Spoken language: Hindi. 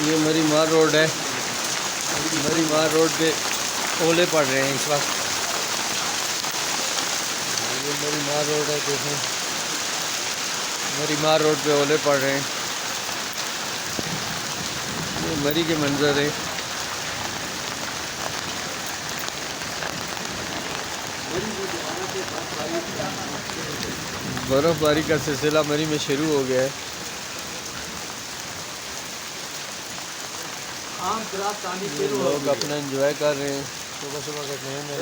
ये मरी मार रोड है। मरी मार रोड पे ओले पड़ रहे हैं इस वक्त। ये मरी मार रोड है, देखें मरी मार रोड पे ओले पड़ रहे हैं। ये मरी के मंजर है। बर्फबारी का सिलसिला मरी में शुरू हो गया है। लोग अपना एंजॉय कर रहे हैं। सुबह सुबह का टाइम है।